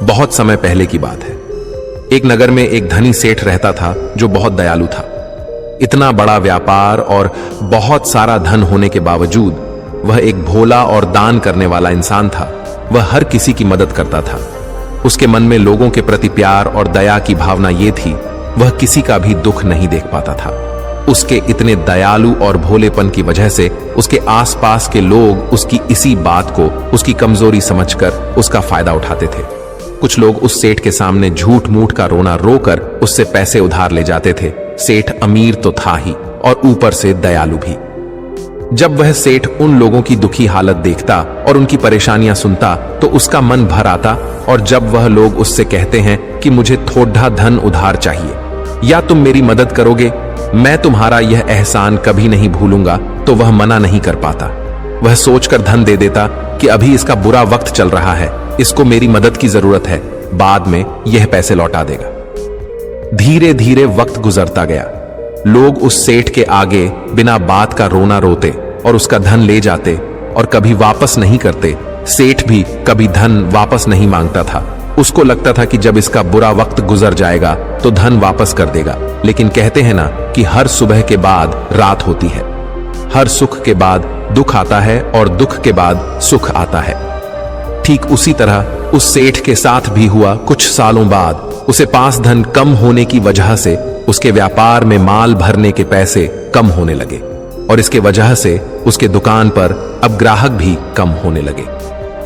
बहुत समय पहले की बात है। एक नगर में एक धनी सेठ रहता था जो बहुत दयालु था। इतना बड़ा व्यापार और बहुत सारा धन होने के बावजूद वह एक भोला और दान करने वाला इंसान था। वह हर किसी की मदद करता था। उसके मन में लोगों के प्रति प्यार और दया की भावना ये थी, वह किसी का भी दुख नहीं देख पाता था। उसके इतने दयालु और भोलेपन की वजह से उसके आसपास के लोग उसकी इसी बात को उसकी कमजोरी समझकर उसका फायदा उठाते थे। कुछ लोग उस सेठ के सामने झूठ मूठ का रोना रोकर उससे पैसे उधार ले जाते थे। सेठ अमीर तो था ही और ऊपर से दयालु भी। जब वह सेठ उन लोगों की दुखी हालत देखता और उनकी परेशानियां सुनता तो उसका मन भर आता। और जब वह लोग उससे कहते हैं कि मुझे थोड़ा धन उधार चाहिए या तुम मेरी मदद करोगे, मैं तुम्हारा यह एहसान कभी नहीं भूलूंगा, तो वह मना नहीं कर पाता। वह सोचकर धन दे देता कि अभी इसका बुरा वक्त चल रहा है, इसको मेरी मदद की जरूरत है, बाद में यह पैसे लौटा देगा। धीरे धीरे वक्त गुजरता गया। लोग उस सेठ के आगे बिना बात का रोना रोते और उसका धन ले जाते और कभी वापस नहीं करते। सेठ भी कभी धन वापस नहीं मांगता था। उसको लगता था कि जब इसका बुरा वक्त गुजर जाएगा तो धन वापस कर देगा। लेकिन कहते हैं ना कि हर सुबह के बाद रात होती है, हर सुख के बाद दुख आता है और दुख के बाद सुख आता है। ठीक उसी तरह उस सेठ के साथ भी हुआ। कुछ सालों बाद उसे पास धन कम होने की वजह से उसके व्यापार में माल भरने के पैसे कम होने लगे और इसके वजह से उसके दुकान पर अब ग्राहक भी कम होने लगे,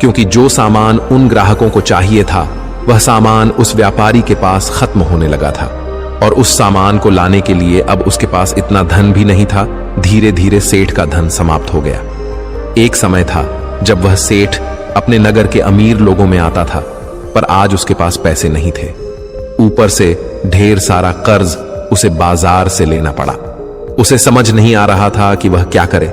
क्योंकि जो सामान उन ग्राहकों को चाहिए था वह सामान उस व्यापारी के पास खत्म होने लगा था और उस सामान को लाने के लिए अब उसके पास इतना धन भी नहीं था। धीरे धीरे सेठ का धन समाप्त हो गया। एक समय था जब वह सेठ अपने नगर के अमीर लोगों में आता था, पर आज उसके पास पैसे नहीं थे। ऊपर से ढेर सारा कर्ज उसे बाजार से लेना पड़ा। उसे समझ नहीं आ रहा था कि वह क्या करे।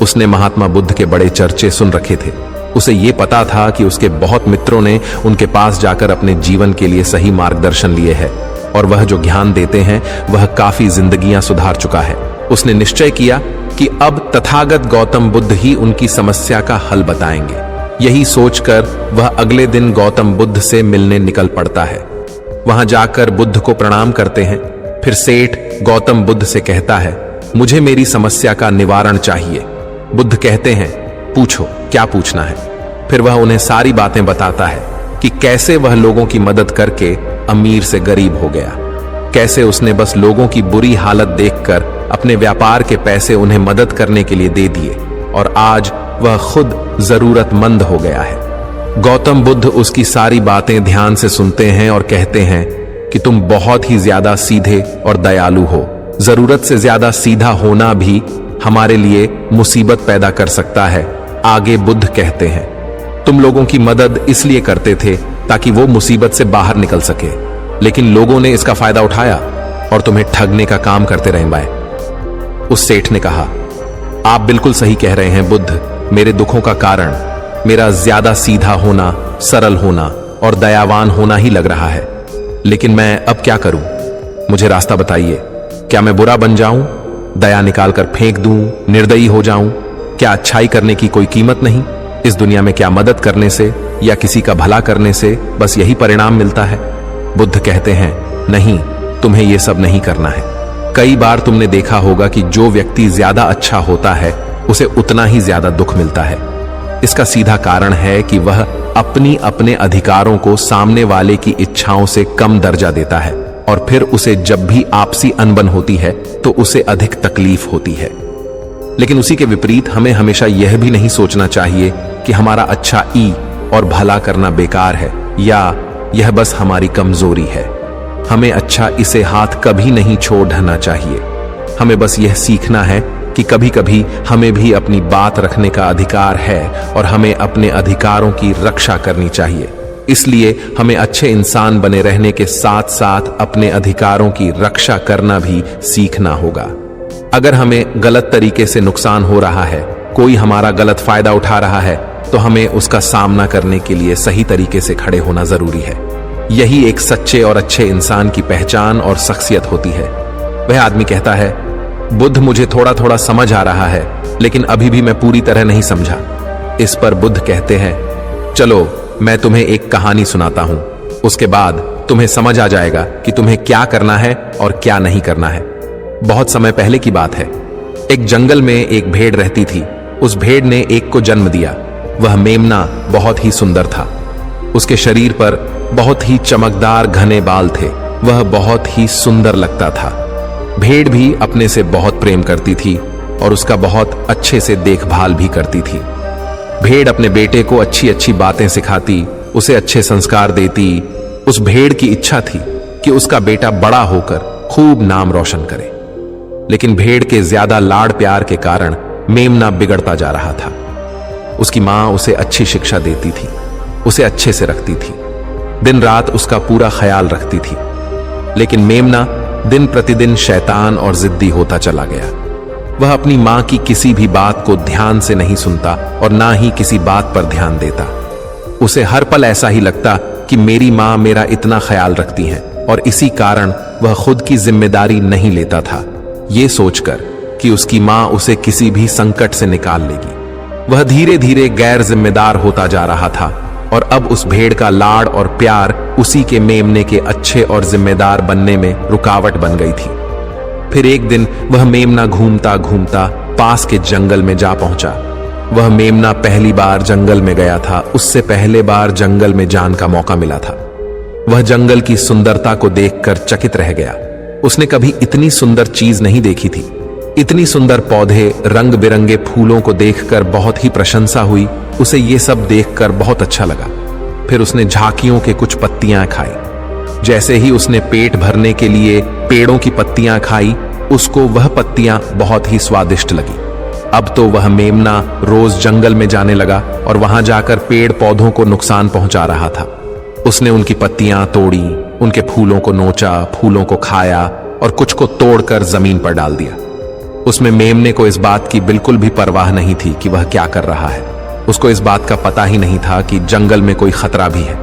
उसने महात्मा बुद्ध के बड़े चर्चे सुन रखे थे। उसे ये पता था कि उसके बहुत मित्रों ने उनके पास जाकर अपने जीवन के लिए सही मार्गदर्शन लिए है और वह जो ज्ञान देते हैं वह काफी जिंदगियां सुधार चुका है। उसने निश्चय किया कि अब तथागत गौतम बुद्ध ही उनकी समस्या का हल बताएंगे। यही सोचकर वह अगले दिन गौतम बुद्ध से मिलने निकल पड़ता है। वहां जाकर बुद्ध को प्रणाम करते हैं। फिर सेठ गौतम बुद्ध से कहता है, मुझे मेरी समस्या का निवारण चाहिए। बुद्ध कहते हैं, पूछो, क्या पूछना है। फिर वह उन्हें सारी बातें बताता है कि कैसे वह लोगों की मदद करके अमीर से गरीब हो गया, कैसे उसने बस लोगों की बुरी हालत देखकर अपने व्यापार के पैसे उन्हें मदद करने के लिए दे दिए और आज वह खुद जरूरतमंद हो गया है। गौतम बुद्ध उसकी सारी बातें ध्यान से सुनते हैं और कहते हैं कि तुम बहुत ही ज्यादा सीधे और दयालु हो। जरूरत से ज्यादा सीधा होना भी हमारे लिए मुसीबत पैदा कर सकता है। आगे बुद्ध कहते हैं, तुम लोगों की मदद इसलिए करते थे ताकि वो मुसीबत से बाहर निकल सके, लेकिन लोगों ने इसका फायदा उठाया और तुम्हें ठगने का काम करते रहे बाएं। उस सेठ ने कहा, आप बिल्कुल सही कह रहे हैं बुद्ध। मेरे दुखों का कारण मेरा ज्यादा सीधा होना, सरल होना और दयावान होना ही लग रहा है, लेकिन मैं अब क्या करूं? मुझे रास्ता बताइए। क्या मैं बुरा बन जाऊं, दया निकालकर फेंक दूं, निर्दयी हो जाऊं? क्या अच्छाई करने की कोई कीमत नहीं? इस दुनिया में क्या मदद करने से या किसी का भला करने से बस यही परिणाम मिलता है? बुद्ध कहते हैं, नहीं, तुम्हें यह सब नहीं करना है। कई बार तुमने देखा होगा कि जो व्यक्ति ज्यादा अच्छा होता है उसे उतना ही ज्यादा दुख मिलता है। इसका सीधा कारण है कि वह अपने अधिकारों को सामने वाले की इच्छाओं से कम दर्जा देता है और फिर उसे जब भी आपसी अनबन होती है तो उसे अधिक तकलीफ होती है। लेकिन उसी के विपरीत हमें हमेशा यह भी नहीं सोचना चाहिए कि हमारा अच्छा ई और भला करना बेकार है या यह बस हमारी कमजोरी है। हमें अच्छा इसे हाथ कभी नहीं छोड़ना चाहिए। हमें बस यह सीखना है कि कभी कभी हमें भी अपनी बात रखने का अधिकार है और हमें अपने अधिकारों की रक्षा करनी चाहिए। इसलिए हमें अच्छे इंसान बने रहने के साथ साथ अपने अधिकारों की रक्षा करना भी सीखना होगा। अगर हमें गलत तरीके से नुकसान हो रहा है, कोई हमारा गलत फायदा उठा रहा है, तो हमें उसका सामना करने के लिए सही तरीके से खड़े होना जरूरी है। यही एक सच्चे और अच्छे इंसान की पहचान और शख्सियत होती है। वह आदमी कहता है, बुद्ध, मुझे थोड़ा थोड़ा समझ आ रहा है, लेकिन अभी भी मैं पूरी तरह नहीं समझा। इस पर बुद्ध कहते हैं, चलो मैं तुम्हें एक कहानी सुनाता हूं, उसके बाद तुम्हें समझ आ जाएगा कि तुम्हें क्या करना है और क्या नहीं करना है। बहुत समय पहले की बात है। एक जंगल में एक भेड़ रहती थी। उस भेड़ ने एक को जन्म दिया। वह मेमना बहुत ही सुंदर था। उसके शरीर पर बहुत ही चमकदार घने बाल थे। वह बहुत ही सुंदर लगता था। भेड़ भी अपने से बहुत प्रेम करती थी और उसका बहुत अच्छे से देखभाल भी करती थी। भेड़ अपने बेटे को अच्छी अच्छी बातें सिखाती, उसे अच्छे संस्कार देती। उस भेड़ की इच्छा थी कि उसका बेटा बड़ा होकर खूब नाम रोशन करे। लेकिन भेड़ के ज्यादा लाड़ प्यार के कारण मेमना बिगड़ता जा रहा था। उसकी मां उसे अच्छी शिक्षा देती थी, उसे अच्छे से रखती थी, दिन रात उसका पूरा ख्याल रखती थी। लेकिन मेमना दिन प्रतिदिन शैतान और जिद्दी होता चला गया। वह अपनी मां की किसी भी बात को ध्यान से नहीं सुनता और ना ही किसी बात पर ध्यान देता। उसे हर पल ऐसा ही लगता कि मेरी मां मेरा इतना ख्याल रखती हैं और इसी कारण वह खुद की जिम्मेदारी नहीं लेता था, ये सोचकर कि उसकी मां उसे किसी भी संकट से निकाल लेगी। वह धीरे धीरे गैर जिम्मेदार होता जा रहा था और अब उस भेड़ का लाड़ और प्यार उसी के मेमने के अच्छे और जिम्मेदार बनने में रुकावट बन गई थी। फिर एक दिन वह मेमना घूमता घूमता पास के जंगल में जा पहुंचा। वह मेमना पहली बार जंगल में गया था। उससे पहले बार जंगल में जाने का मौका मिला था। वह जंगल की सुंदरता को देखकर चकित रह गया। उसने कभी इतनी सुंदर चीज नहीं देखी थी। इतनी सुंदर पौधे, रंग बिरंगे फूलों को देखकर बहुत ही प्रशंसा हुई। उसे ये सब देखकर बहुत अच्छा लगा। फिर उसने झांकियों के कुछ पत्तियां खाई। जैसे ही उसने पेट भरने के लिए पेड़ों की पत्तियां खाई, उसको वह पत्तियां बहुत ही स्वादिष्ट लगी। अब तो वह मेमना रोज जंगल में जाने लगा और वहां जाकर पेड़ पौधों को नुकसान पहुंचा रहा था। उसने उनकी पत्तियां तोड़ी, उनके फूलों को नोचा, फूलों को खाया और कुछ को तोड़कर जमीन पर डाल दिया। उसमें मेमने को इस बात की बिल्कुल भी परवाह नहीं थी कि वह क्या कर रहा है। उसको इस बात का पता ही नहीं था कि जंगल में कोई खतरा भी है।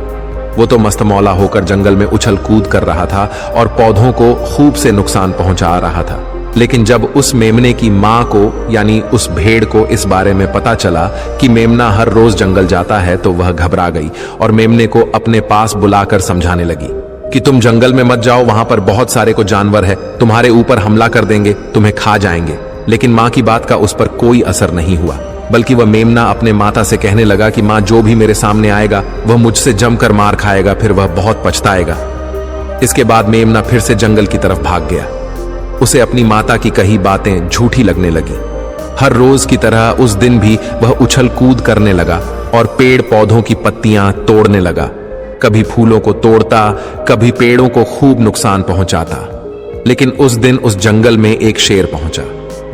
वो तो मस्तमौला होकर जंगल में उछल कूद कर रहा था और पौधों को खूब से नुकसान पहुंचा रहा था। लेकिन जब उस मेमने की मां को यानी उस भेड़ को इस बारे में पता चला कि मेमना हर रोज जंगल जाता है, तो वह घबरा गई और मेमने को अपने पास बुलाकर समझाने लगी कि तुम जंगल में मत जाओ, वहां पर बहुत सारे को जानवर है, तुम्हारे ऊपर हमला कर देंगे, तुम्हें खा जाएंगे। लेकिन मां की बात का उस पर कोई असर नहीं हुआ, बल्कि वह मेमना अपने माता से कहने लगा कि मां, जो भी मेरे सामने आएगा वह मुझसे जमकर मार खाएगा, फिर वह बहुत पछताएगा। इसके बाद मेमना फिर से जंगल की तरफ भाग गया। उसे अपनी माता की कही बातें झूठी लगने लगी। हर रोज की तरह उस दिन भी वह उछल कूद करने लगा और पेड़ पौधों की पत्तियां तोड़ने लगा। कभी फूलों को तोड़ता, कभी पेड़ों को खूब नुकसान पहुंचाता। लेकिन उस दिन उस जंगल में एक शेर पहुंचा।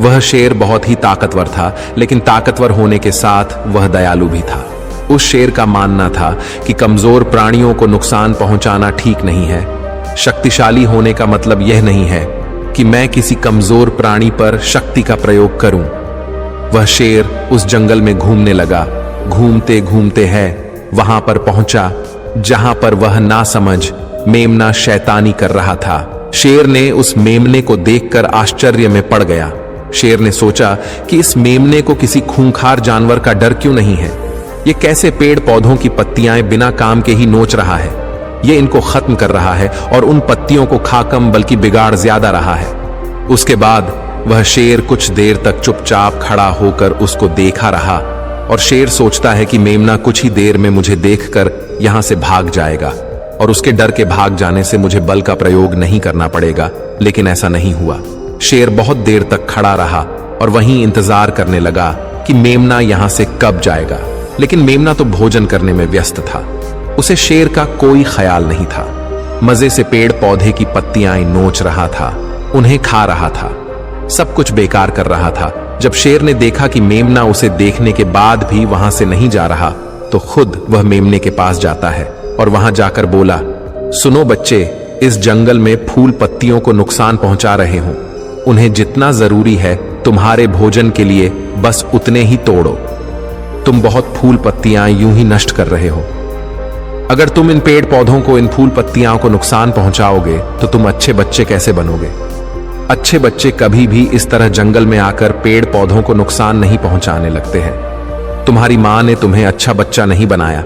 वह शेर बहुत ही ताकतवर था, लेकिन ताकतवर होने के साथ वह दयालु भी था। उस शेर का मानना था कि कमजोर प्राणियों को नुकसान पहुंचाना ठीक नहीं है। शक्तिशाली होने का मतलब यह नहीं है कि मैं किसी कमजोर प्राणी पर शक्ति का प्रयोग करूं। वह शेर उस जंगल में घूमने लगा। घूमते घूमते है वहां पर पहुंचा जहां पर वह नासमझ मेमना शैतानी कर रहा था। शेर ने उस मेमने को देखकर आश्चर्य में पड़ गया। शेर ने सोचा कि इस मेमने को किसी खूंखार जानवर का डर क्यों नहीं है। ये कैसे पेड़ पौधों की पत्तियां बिना काम के ही नोच रहा है। ये इनको खत्म कर रहा है और उन पत्तियों को खा कम बल्कि बिगाड़ ज्यादा रहा है। उसके बाद वह शेर कुछ देर तक चुपचाप खड़ा होकर उसको देखा रहा और शेर सोचता है कि मेमना कुछ ही देर में मुझे देखकर यहां से भाग जाएगा और उसके डर के भाग जाने से मुझे बल का प्रयोग नहीं करना पड़ेगा। लेकिन ऐसा नहीं हुआ। शेर बहुत देर तक खड़ा रहा और वहीं इंतजार करने लगा कि मेमना यहां से कब जाएगा। लेकिन मेमना तो भोजन करने में व्यस्त था। उसे शेर का कोई ख्याल नहीं था। मजे से पेड़ पौधे की पत्तियां नोच रहा था, उन्हें खा रहा था, सब कुछ बेकार कर रहा था। जब शेर ने देखा कि मेमना उसे देखने के बाद भी वहां से नहीं जा रहा, तो खुद वह मेमने के पास जाता है और वहां जाकर बोला, सुनो बच्चे, इस जंगल में फूल पत्तियों को नुकसान पहुंचा रहे हो। उन्हें जितना जरूरी है तुम्हारे भोजन के लिए बस उतने ही तोड़ो। तुम बहुत फूल पत्तियां यूं ही नष्ट कर रहे हो। अगर तुम इन पेड़ पौधों को, इन फूल पत्तियां को नुकसान पहुंचाओगे तो तुम अच्छे बच्चे कैसे बनोगे। अच्छे बच्चे कभी भी इस तरह जंगल में आकर पेड़ पौधों को नुकसान नहीं पहुंचाने लगते हैं। तुम्हारी मां ने तुम्हें अच्छा बच्चा नहीं बनाया।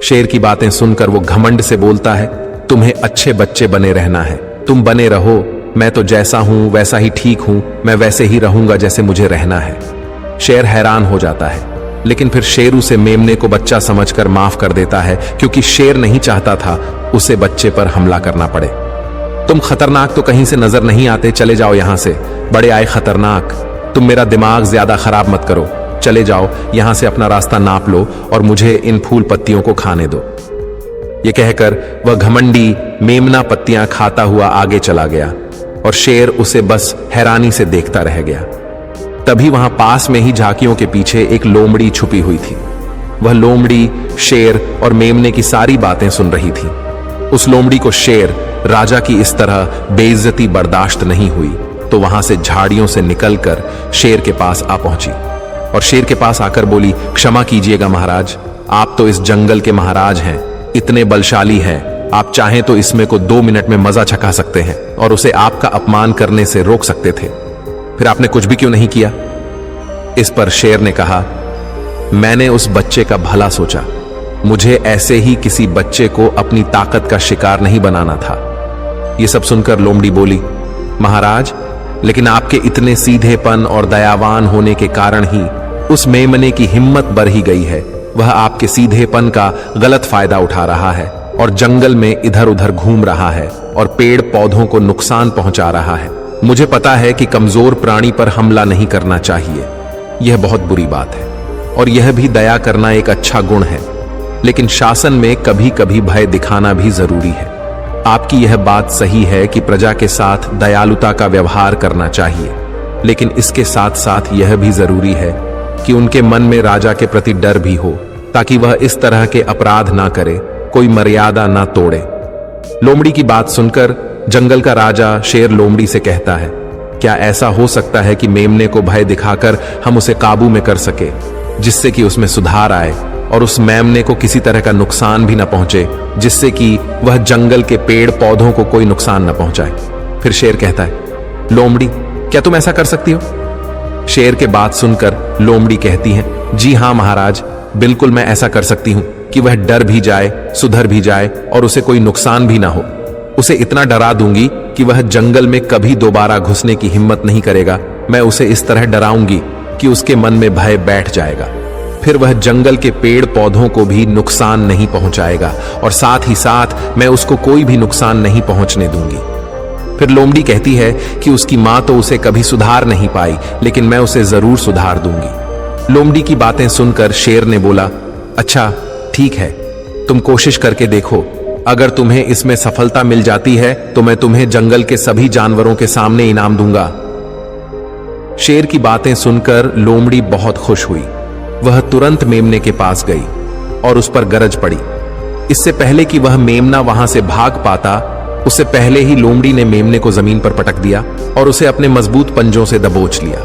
शेर की बातें सुनकर वो घमंड से बोलता है, तुम्हें अच्छे बच्चे बने रहना है, तुम बने रहो, मैं तो जैसा हूं वैसा ही ठीक हूं, मैं वैसे ही रहूंगा जैसे मुझे रहना है। शेर हैरान हो जाता है, लेकिन फिर शेर उसे मेमने को बच्चा समझकर माफ कर देता है, क्योंकि शेर नहीं चाहता था उसे बच्चे पर हमला करना पड़े। तुम खतरनाक तो कहीं से नजर नहीं आते, चले जाओ यहां से, बड़े आए खतरनाक, तुम मेरा दिमाग ज्यादा खराब मत करो, चले जाओ यहां से, अपना रास्ता नाप लो और मुझे इन फूल पत्तियों को खाने दो। ये कहकर वह घमंडी मेमना पत्तियां खाता हुआ आगे चला गया और शेर उसे बस हैरानी से देखता रह गया। तभी वहां पास में ही झांकियों के पीछे एक लोमड़ी छुपी हुई थी। वह लोमड़ी शेर और मेमने की सारी बातें सुन रही थी। उस लोमड़ी को शेर राजा की इस तरह बेइज्जती बर्दाश्त नहीं हुई, तो वहां से झाड़ियों से निकलकर शेर के पास आ पहुंची और शेर के पास आकर बोली, क्षमा कीजिएगा महाराज, आप तो इस जंगल के महाराज हैं, इतने बलशाली हैं, आप चाहें तो इसमें को 2 मिनट में मजा चखा सकते हैं और उसे आपका अपमान करने से रोक सकते थे, फिर आपने कुछ भी क्यों नहीं किया? इस पर शेर ने कहा, मैंने उस बच्चे का भला सोचा, मुझे ऐसे ही किसी बच्चे को अपनी ताकत का शिकार नहीं बनाना था। यह सब सुनकर लोमड़ी बोली, महाराज, लेकिन आपके इतने सीधेपन और दयावान होने के कारण ही उस मेमने की हिम्मत बढ़ ही गई है। वह आपके सीधेपन का गलत फायदा उठा रहा है और जंगल में इधर उधर घूम रहा है और पेड़ पौधों को नुकसान पहुंचा रहा है। मुझे पता है कि कमजोर प्राणी पर हमला नहीं करना चाहिए, यह बहुत बुरी बात है, और यह भी दया करना एक अच्छा गुण है, लेकिन शासन में कभी कभी भय दिखाना भी जरूरी है। आपकी यह बात सही है कि प्रजा के साथ दयालुता का व्यवहार करना चाहिए, लेकिन इसके साथ साथ यह भी जरूरी है कि उनके मन में राजा के प्रति डर भी हो, ताकि वह इस तरह के अपराध ना करे, कोई मर्यादा ना तोड़े। लोमड़ी की बात सुनकर जंगल का राजा शेर लोमड़ी से कहता है, क्या ऐसा हो सकता है कि मेमने को भय दिखाकर हम उसे काबू में कर सके, जिससे कि उसमें सुधार आए और उस मेमने को किसी तरह का नुकसान भी न पहुंचे, जिससे कि वह जंगल के पेड़ पौधों को कोई नुकसान न पहुंचाए? फिर शेर कहता है, लोमड़ी, क्या तुम ऐसा कर सकती हो? शेर के बात सुनकर लोमड़ी कहती है, जी हां महाराज, बिल्कुल मैं ऐसा कर सकती हूं कि वह डर भी जाए, सुधर भी जाए और उसे कोई नुकसान भी ना हो। उसे इतना डरा दूंगी कि वह जंगल में कभी दोबारा घुसने की हिम्मत नहीं करेगा। मैं उसे इस तरह डराऊंगी कि उसके मन में भय बैठ जाएगा, फिर वह जंगल के पेड़ पौधों को भी नुकसान नहीं पहुंचाएगा और साथ ही साथ मैं उसको कोई भी नुकसान नहीं पहुंचने दूंगी। फिर लोमड़ी कहती है कि उसकी मां तो उसे कभी सुधार नहीं पाई, लेकिन मैं उसे जरूर सुधार दूंगी। लोमड़ी की बातें सुनकर शेर ने बोला, अच्छा ठीक है, तुम कोशिश करके देखो, अगर तुम्हें इसमें सफलता मिल जाती है तो मैं तुम्हें जंगल के सभी जानवरों के सामने इनाम दूंगा। शेर की बातें सुनकर लोमड़ी बहुत खुश हुई। वह तुरंत मेमने के पास गई और उस पर गरज पड़ी। इससे पहले कि वह मेमना वहां से भाग पाता, उससे पहले ही लोमड़ी ने मेमने को जमीन पर पटक दिया और उसे अपने मजबूत पंजों से दबोच लिया।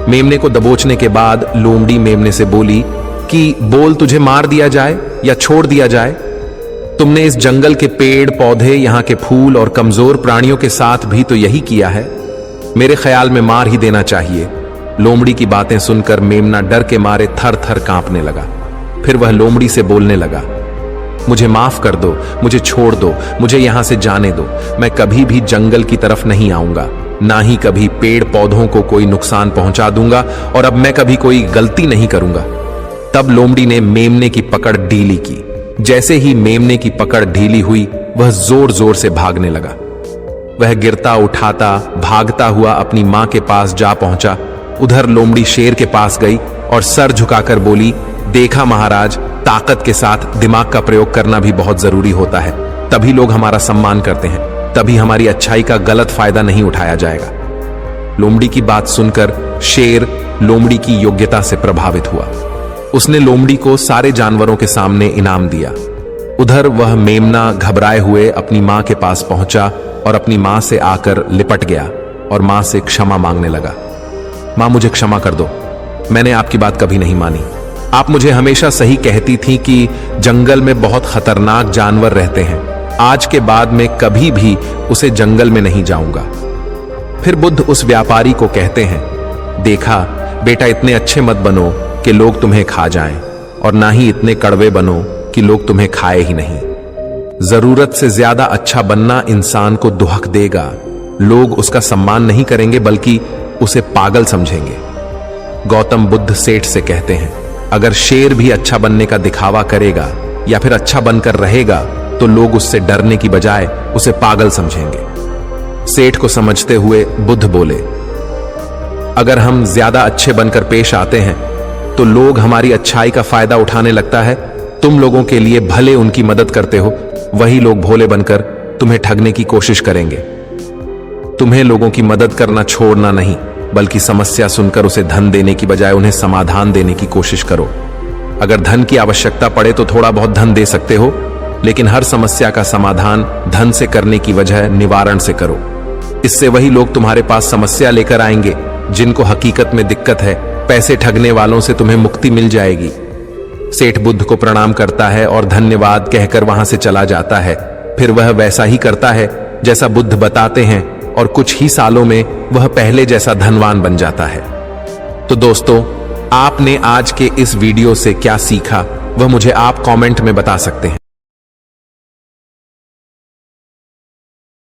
मेमने को दबोचने के बाद लोमड़ी मेमने से बोली कि बोल, तुझे मार दिया जाए या छोड़ दिया जाए? तुमने इस जंगल के पेड़ पौधे, यहाँ के फूल और कमजोर प्राणियों के साथ भी तो यही किया है। मेरे ख्याल में मार ही देना चाहिए। लोमड़ी की बातें सुनकर मेमना डर के मारे थर थर कांपने लगा। फिर वह लोमड़ी से बोलने लगा, मुझे माफ कर दो, मुझे छोड़ दो, मुझे यहां से जाने दो। मैं कभी भी जंगल की तरफ नहीं आऊंगा, ना ही कभी पेड़ पौधों को कोई नुकसान पहुंचा दूंगा, और अब मैं कभी कोई गलती नहीं करूंगा। तब लोमड़ी ने मेमने की पकड़ ढीली की। जैसे ही मेमने की पकड़ ढीली हुई, वह जोर जोर से भागने लगा। वह गिरता उठाता भागता हुआ अपनी मां के पास जा पहुंचा। उधर लोमड़ी शेर के पास गई और सर झुकाकर बोली, देखा महाराज, ताकत के साथ दिमाग का प्रयोग करना भी बहुत जरूरी होता है, तभी लोग हमारा सम्मान करते हैं, तभी हमारी अच्छाई का गलत फायदा नहीं उठाया जाएगा। लोमड़ी की बात सुनकर शेर लोमड़ी की योग्यता से प्रभावित हुआ। उसने लोमड़ी को सारे जानवरों के सामने इनाम दिया। उधर वह मेमना घबराए हुए अपनी मां के पास पहुंचा और अपनी मां से आकर लिपट गया और मां से क्षमा मांगने लगा। मां, मुझे क्षमा कर दो, मैंने आपकी बात कभी नहीं मानी। आप मुझे हमेशा सही कहती थी कि जंगल में बहुत खतरनाक जानवर रहते हैं। आज के बाद मैं कभी भी उसे जंगल में नहीं जाऊंगा। फिर बुद्ध उस व्यापारी को कहते हैं, देखा बेटा, इतने अच्छे मत बनो कि लोग तुम्हें खा जाएं, और ना ही इतने कड़वे बनो कि लोग तुम्हें खाए ही नहीं। जरूरत से ज्यादा अच्छा बनना इंसान को दुहक देगा। लोग उसका सम्मान नहीं करेंगे बल्कि उसे पागल समझेंगे। गौतम बुद्ध सेठ से कहते हैं, अगर शेर भी अच्छा बनने का दिखावा करेगा या फिर अच्छा बनकर रहेगा तो लोग उससे डरने की बजाय उसे पागल समझेंगे। सेठ को समझते हुए बुद्ध बोले, अगर हम ज्यादा अच्छे बनकर पेश आते हैं तो लोग हमारी अच्छाई का फायदा उठाने लगता है। तुम लोगों के लिए भले उनकी मदद करते हो, वही लोग भोले बनकर तुम्हें ठगने की कोशिश करेंगे। तुम्हें लोगों की मदद करना छोड़ना नहीं, बल्कि समस्या सुनकर उसे धन देने की बजाय उन्हें समाधान देने की कोशिश करो। अगर धन की आवश्यकता पड़े तो थोड़ा बहुत धन दे सकते हो, लेकिन हर समस्या का समाधान धन से करने की वजह निवारण से करो। इससे वही लोग तुम्हारे पास समस्या लेकर आएंगे जिनको हकीकत में दिक्कत है। पैसे ठगने वालों से तुम्हें मुक्ति मिल जाएगी। सेठ बुद्ध को प्रणाम करता है और धन्यवाद कहकर वहां से चला जाता है। फिर वह वैसा ही करता है जैसा बुद्ध बताते हैं और कुछ ही सालों में वह पहले जैसा धनवान बन जाता है। तो दोस्तों, आपने आज के इस वीडियो से क्या सीखा वह मुझे आप कमेंट में बता सकते हैं।